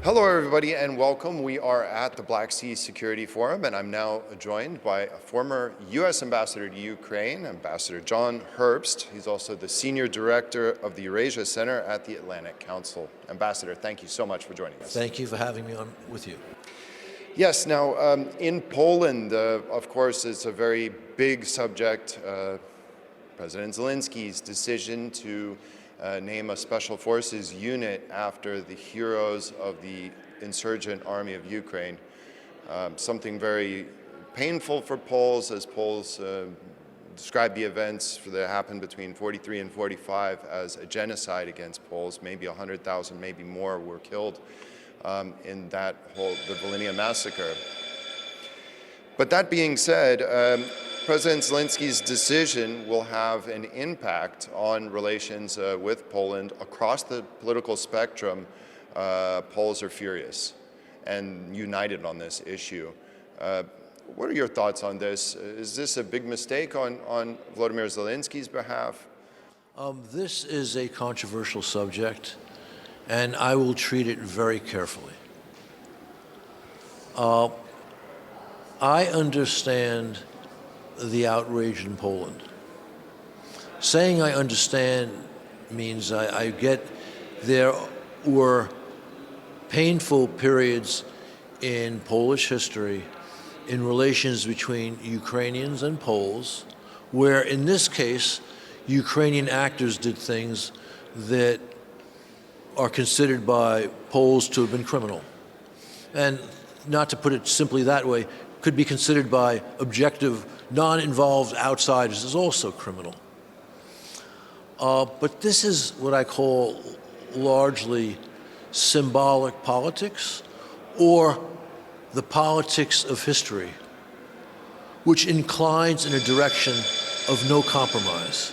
Hello, everybody, and welcome. We are at the Black Sea Security Forum, and I'm now joined by a former U.S. ambassador to Ukraine, Ambassador John Herbst. He's also the Senior Director of the Eurasia Center at the Atlantic Council. Ambassador, thank you so much for joining us. Thank you for having me on with you. Yes, now, in Poland, of course, it's a very big subject. President Zelensky's decision to name a special forces unit after the heroes of the insurgent army of Ukraine. Something very painful for Poles, as Poles describe the events that happened between 43 and 45 as a genocide against Poles. Maybe 100,000, maybe more were killed in the Volhynia massacre. But that being said, President Zelensky's decision will have an impact on relations with Poland across the political spectrum. Poles are furious and united on this issue. What are your thoughts on this? Is this a big mistake on Volodymyr Zelensky's behalf? This is a controversial subject, and I will treat it very carefully. I understand the outrage in Poland. Saying I understand means I get there were painful periods in Polish history in relations between Ukrainians and Poles, where in this case, Ukrainian actors did things that are considered by Poles to have been criminal. And not to put it simply that way, could be considered by objective, non-involved outsiders as also criminal. But this is what I call largely symbolic politics, or the politics of history, which inclines in a direction of no compromise.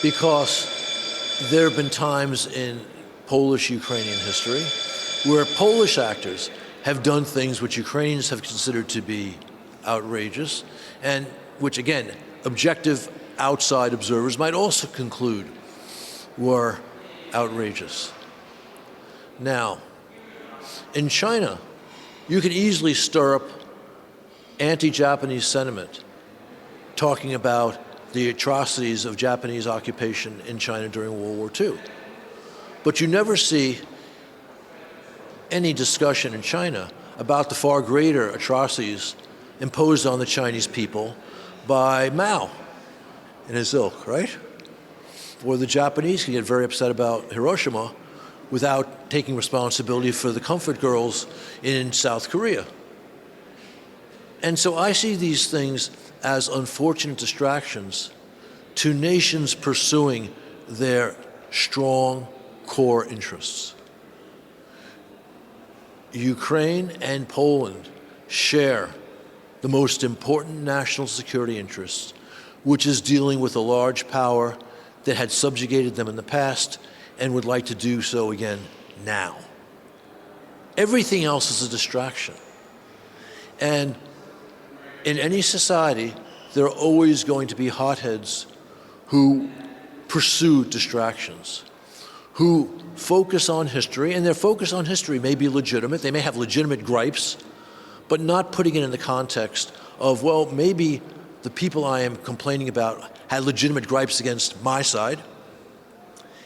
Because there have been times in Polish-Ukrainian history where Polish actors have done things which Ukrainians have considered to be outrageous, and which, again, objective outside observers might also conclude were outrageous. Now, in China, you can easily stir up anti-Japanese sentiment, talking about the atrocities of Japanese occupation in China during World War II. But you never see any discussion in China about the far greater atrocities imposed on the Chinese people by Mao and his ilk, right? Or the Japanese can get very upset about Hiroshima without taking responsibility for the comfort girls in South Korea. And so I see these things as unfortunate distractions to nations pursuing their strong core interests. Ukraine and Poland share the most important national security interests, which is dealing with a large power that had subjugated them in the past and would like to do so again now. Everything else is a distraction. And in any society, there are always going to be hotheads who pursue distractions, who focus on history, and their focus on history may be legitimate. They may have legitimate gripes, but not putting it in the context of, well, maybe the people I am complaining about had legitimate gripes against my side.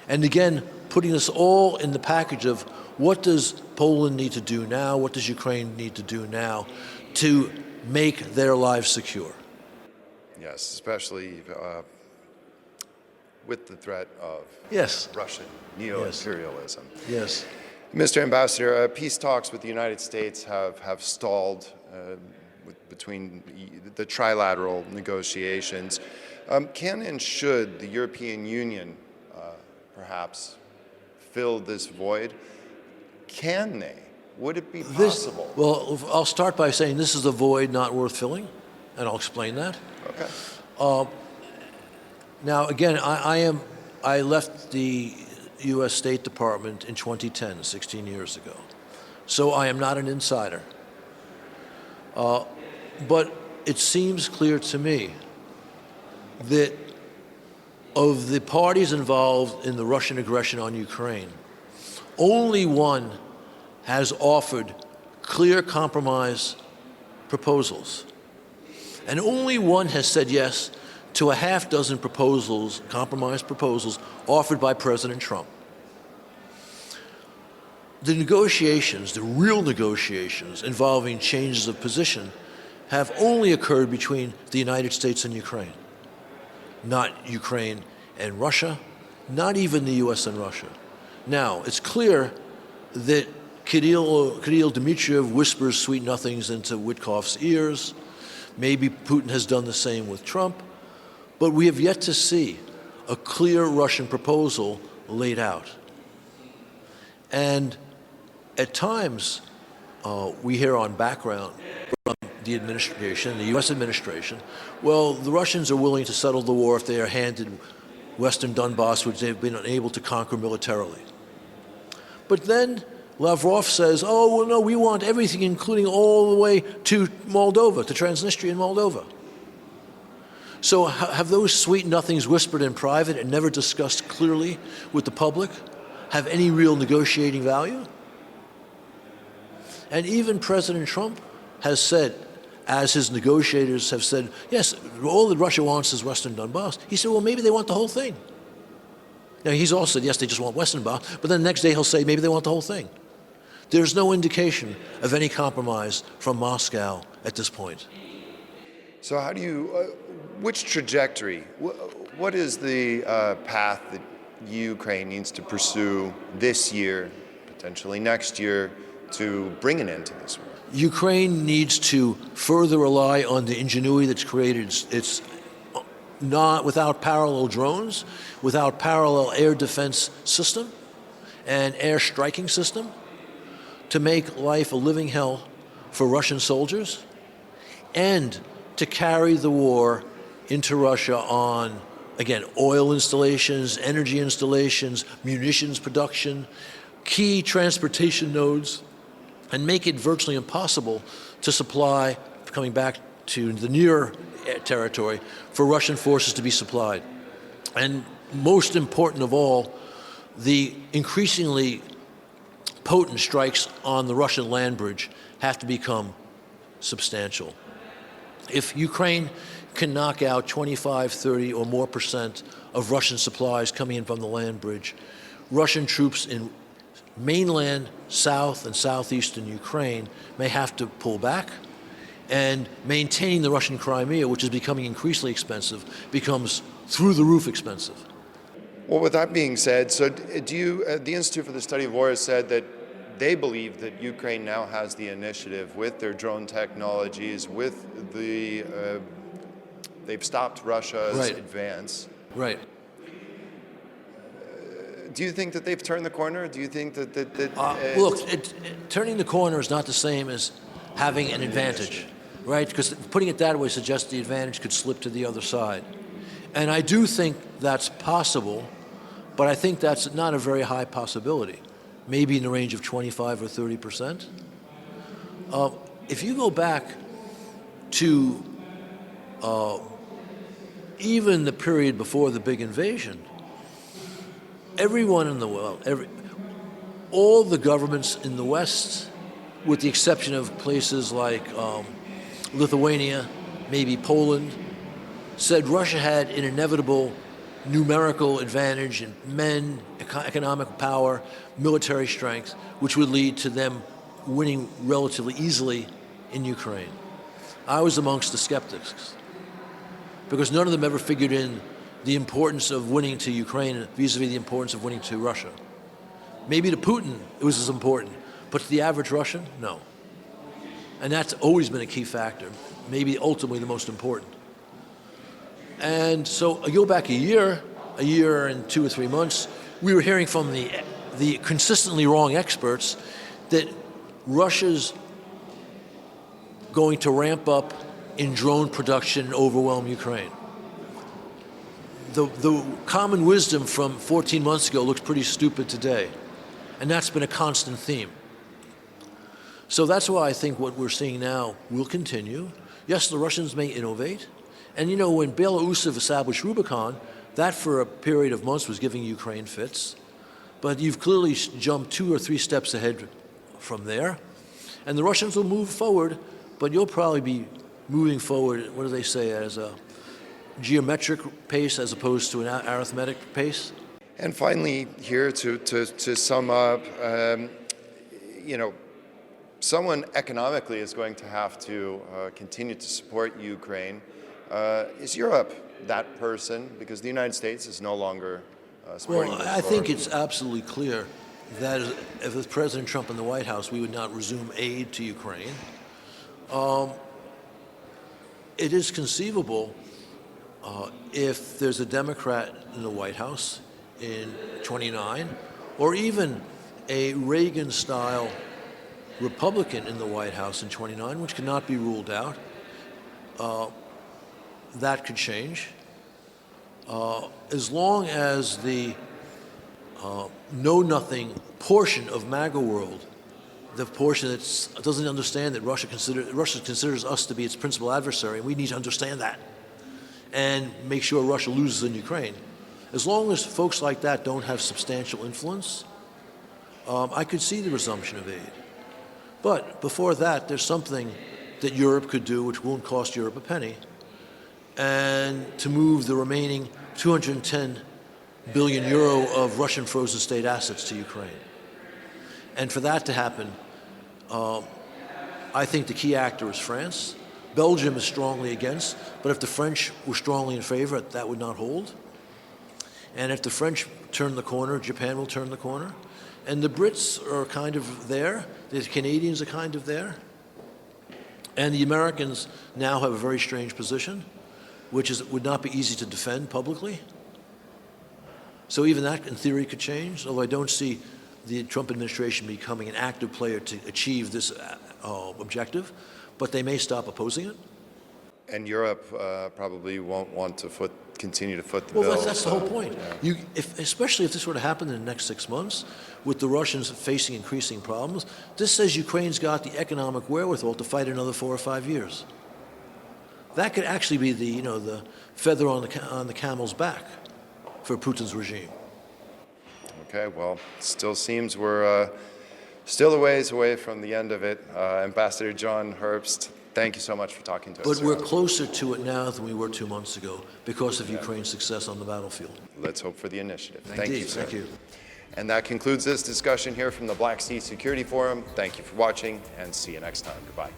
And again, putting this all in the package of what does Poland need to do now, what does Ukraine need to do now to make their lives secure. Yes, especially with the threat of Russian neo-imperialism. Yes. Mr. Ambassador, peace talks with the United States have stalled between the trilateral negotiations. Can and should the European Union perhaps fill this void? Can they? Would it be possible? Well, I'll start by saying this is a void not worth filling, and I'll explain that. Okay. Now, again, I left the U.S. State Department in 2010, 16 years ago. So I am not an insider. But it seems clear to me that of the parties involved in the Russian aggression on Ukraine, Only one has offered clear compromise proposals. And only one has said yes to a half dozen proposals, compromise proposals, offered by President Trump. The negotiations, the real negotiations involving changes of position, have only occurred between the United States and Ukraine. Not Ukraine and Russia, not even the US and Russia. Now, it's clear that Kirill Dmitriev whispers sweet nothings into Witkoff's ears. Maybe Putin has done the same with Trump. But we have yet to see a clear Russian proposal laid out. And at times, we hear on background from the administration, the US administration, well, the Russians are willing to settle the war if they are handed Western Donbass, which they've been unable to conquer militarily. But then Lavrov says, oh, well, no, we want everything, including all the way to Moldova, to Transnistria and Moldova. So have those sweet nothings whispered in private and never discussed clearly with the public have any real negotiating value? And even President Trump has said, as his negotiators have said, yes, all that Russia wants is Western Donbass. He said, well, maybe they want the whole thing. Now, he's also said, yes, they just want Western Donbass, but then the next day he'll say, maybe they want the whole thing. There's no indication of any compromise from Moscow at this point. So how do you, which trajectory, what is the path that Ukraine needs to pursue this year, potentially next year, to bring an end to this war? Ukraine needs to further rely on the ingenuity that's created its not without parallel drones, without parallel air defense system and air striking system to make life a living hell for Russian soldiers and to carry the war into Russia on, again, oil installations, energy installations, munitions production, key transportation nodes, and make it virtually impossible to supply, coming back to the near territory, for Russian forces to be supplied. And most important of all, the increasingly potent strikes on the Russian land bridge have to become substantial. If Ukraine can knock out 25, 30 or more % of Russian supplies coming in from the land bridge, Russian troops in mainland south and southeastern Ukraine may have to pull back, and maintaining the Russian Crimea, which is becoming increasingly expensive, becomes through the roof expensive. Well, with that being said, so do you, the Institute for the Study of War has said that they believe that Ukraine now has the initiative with their drone technologies, with the, they've stopped Russia's advance. Right. Do you think that they've turned the corner? Do you think that... Look, turning the corner is not the same as having an advantage, right? Because putting it that way suggests the advantage could slip to the other side. And I do think that's possible, but I think that's not a very high possibility, maybe in the range of 25 or 30%. If you go back to even the period before the big invasion, everyone in the world, all the governments in the West, with the exception of places like Lithuania, maybe Poland, said Russia had an inevitable numerical advantage in men, economic power, military strength, which would lead to them winning relatively easily in Ukraine. I was amongst the skeptics because none of them ever figured in the importance of winning to Ukraine vis-a-vis the importance of winning to Russia. Maybe to Putin it was as important, but to the average Russian, no. And that's always been a key factor, maybe ultimately the most important. And so I go back a year and 2 or 3 months, we were hearing from the consistently wrong experts that Russia's going to ramp up in drone production and overwhelm Ukraine. The common wisdom from 14 months ago looks pretty stupid today. And that's been a constant theme. So that's why I think what we're seeing now will continue. Yes, the Russians may innovate. And you know, when Belousov established Rubicon, that for a period of months was giving Ukraine fits. But you've clearly jumped 2 or 3 steps ahead from there. And the Russians will move forward, but you'll probably be moving forward, what do they say, as a geometric pace as opposed to an arithmetic pace? And finally, here to sum up, someone economically is going to have to continue to support Ukraine. Is Europe that person? Because the United States is no longer supporting Well, this I war. think it's absolutely clear that if with President Trump in the White House, we would not resume aid to Ukraine. It is conceivable if there's a Democrat in the White House in 29, or even a Reagan-style Republican in the White House in 29, which cannot be ruled out, that could change. As long as the know-nothing portion of MAGA world, the portion that doesn't understand that Russia considers us to be its principal adversary, and we need to understand that and make sure Russia loses in Ukraine. As long as folks like that don't have substantial influence, I could see the resumption of aid. But before that, there's something that Europe could do which won't cost Europe a penny, and to move the remaining 210 billion euro of Russian frozen state assets to Ukraine. And for that to happen, I think the key actor is France. Belgium is strongly against, but if the French were strongly in favor, that would not hold. And if the French turn the corner, Japan will turn the corner. And the Brits are kind of there. The Canadians are kind of there. And the Americans now have a very strange position, which would not be easy to defend publicly. So even that, in theory, could change, although I don't see the Trump administration becoming an active player to achieve this objective, but they may stop opposing it. And Europe probably won't want to continue to foot the bill. Well, that's the whole point. Yeah. Especially if this were to happen in the next 6 months, with the Russians facing increasing problems, this says Ukraine's got the economic wherewithal to fight another 4 or 5 years. That could actually be the feather on the camel's back for Putin's regime. Okay, well, still seems we're still a ways away from the end of it. Ambassador John Herbst, thank you so much for talking to us. But sir. we're closer to it now than we were 2 months ago because of Ukraine's success on the battlefield. Let's hope for the initiative. Thank Indeed, you, sir. thank you. And that concludes this discussion here from the Black Sea Security Forum. Thank you for watching, and see you next time. Goodbye.